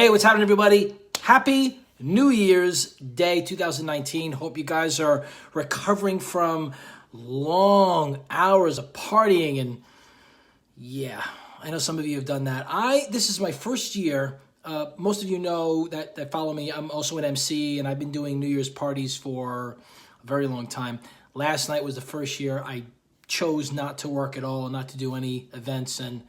Hey, what's happening, everybody? Happy New Year's Day 2019. Hope you guys are recovering from long hours of partying. And yeah, I know some of you have done that. This is my first year. Most of you know that follow me. I'm also an MC, and I've been doing New Year's parties for a very long time. Last night was the first year I chose not to work at all, not to do any events, and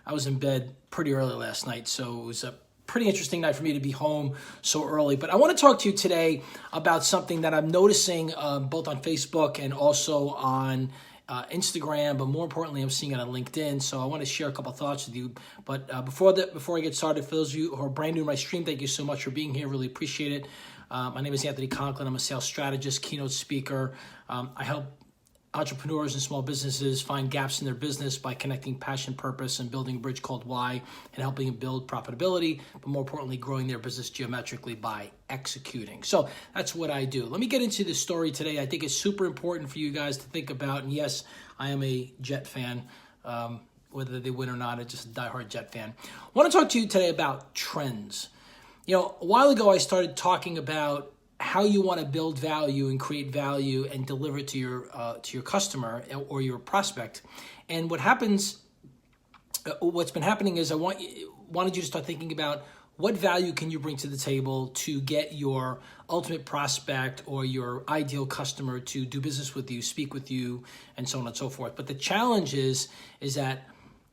I was in bed pretty early last night, so it was a pretty interesting night for me to be home so early. But I want to talk to you today about something that I'm noticing both on Facebook and also on Instagram, but more importantly, I'm seeing it on LinkedIn. So I want to share a couple thoughts with you. But before I get started, for those of you who are brand new to my stream, thank you so much for being here. Really appreciate it. My name is Anthony Conklin. I'm a sales strategist, keynote speaker. I help entrepreneurs and small businesses find gaps in their business by connecting passion, purpose, and building a bridge called why, and helping them build profitability, but more importantly, growing their business geometrically by executing. So that's what I do. Let me get into the story today. I think it's super important for you guys to think about. And yes, I am a Jet fan. Whether they win or not, I'm just a diehard Jet fan. I want to talk to you today about trends. You know, a while ago, I started talking about how you want to build value and create value and deliver it to your customer or your prospect. And what's been happening is I wanted you to start thinking about what value can you bring to the table to get your ultimate prospect or your ideal customer to do business with you, speak with you, and so on and so forth. But the challenge is that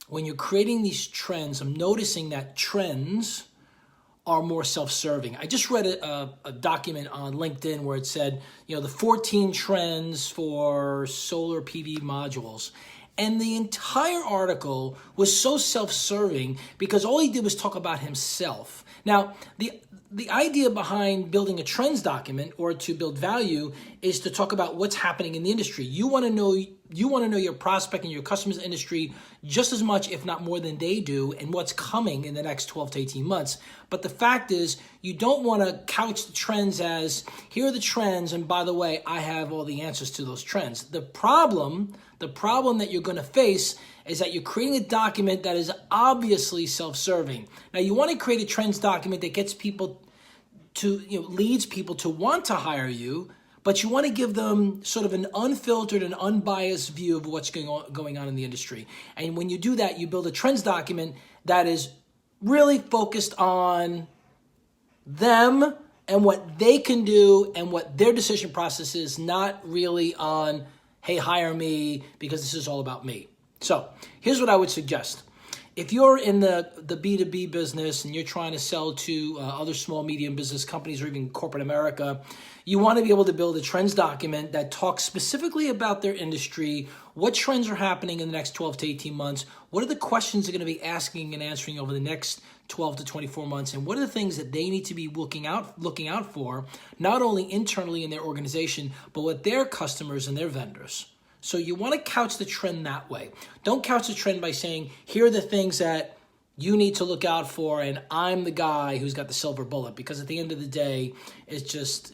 when you're creating these trends, I'm noticing that trends are more self-serving. I just read a document on LinkedIn where it said, the 14 trends for solar PV modules. And the entire article was so self-serving because all he did was talk about himself. Now, the idea behind building a trends document or to build value is to talk about what's happening in the industry. You want to know your prospect and your customer's industry just as much, if not more than they do, and what's coming in the next 12 to 18 months. But the fact is, you don't want to couch the trends as, here are the trends, and by the way, I have all the answers to those trends. The problem that you're going to face is that you're creating a document that is obviously self-serving. Now, you want to create a trends document that gets people to, leads people to want to hire you, but you want to give them sort of an unfiltered and unbiased view of what's going on in the industry. And when you do that, you build a trends document that is really focused on them and what they can do and what their decision process is, not really on, hey, hire me because this is all about me. So here's what I would suggest. If you're in the B2B business and you're trying to sell to other small, medium business companies or even corporate America, you want to be able to build a trends document that talks specifically about their industry, what trends are happening in the next 12 to 18 months, what are the questions they're going to be asking and answering over the next 12 to 24 months, and what are the things that they need to be looking out for, not only internally in their organization, but with their customers and their vendors. So you want to couch the trend that way. Don't couch the trend by saying, here are the things that you need to look out for, and I'm the guy who's got the silver bullet, because at the end of the day, it's just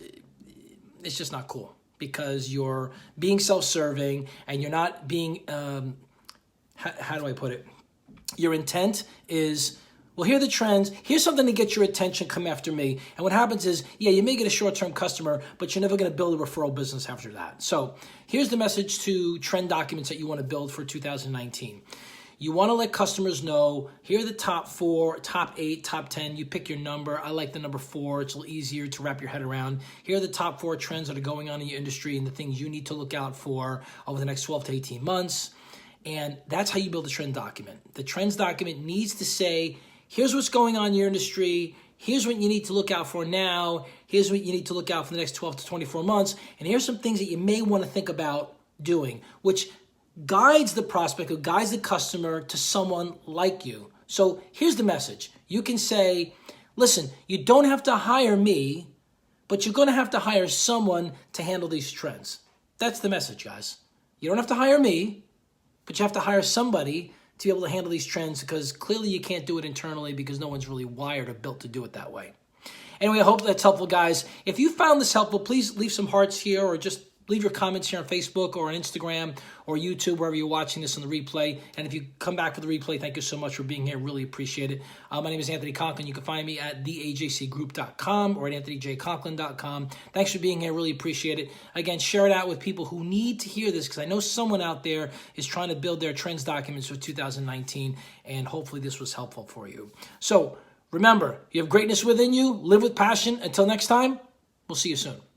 not cool, because you're being self-serving and you're not being, how do I put it? Your intent is, well, here are the trends. Here's something to get your attention. Come after me. And what happens is, you may get a short-term customer, but you're never going to build a referral business after that. So here's the message to trend documents that you want to build for 2019. You want to let customers know, here are the top 4, top 8, top 10. You pick your number. I like the number 4. It's a little easier to wrap your head around. Here are the top 4 trends that are going on in your industry and the things you need to look out for over the next 12 to 18 months. And that's how you build a trend document. The trends document needs to say, here's what's going on in your industry. Here's what you need to look out for now. Here's what you need to look out for the next 12 to 24 months. And here's some things that you may want to think about doing, which guides the prospect or guides the customer to someone like you. So here's the message. You can say, listen, you don't have to hire me, but you're going to have to hire someone to handle these trends. That's the message, guys. You don't have to hire me, but you have to hire somebody to be able to handle these trends, because clearly you can't do it internally because no one's really wired or built to do it that way. Anyway, I hope that's helpful, guys. If you found this helpful, please leave some hearts here or just leave your comments here on Facebook or on Instagram or YouTube, wherever you're watching this on the replay. And if you come back for the replay, thank you so much for being here. Really appreciate it. My name is Anthony Conklin. You can find me at theajcgroup.com or at anthonyjconklin.com. Thanks for being here. Really appreciate it. Again, share it out with people who need to hear this, because I know someone out there is trying to build their trends documents for 2019, and hopefully this was helpful for you. So remember, you have greatness within you. Live with passion. Until next time, we'll see you soon.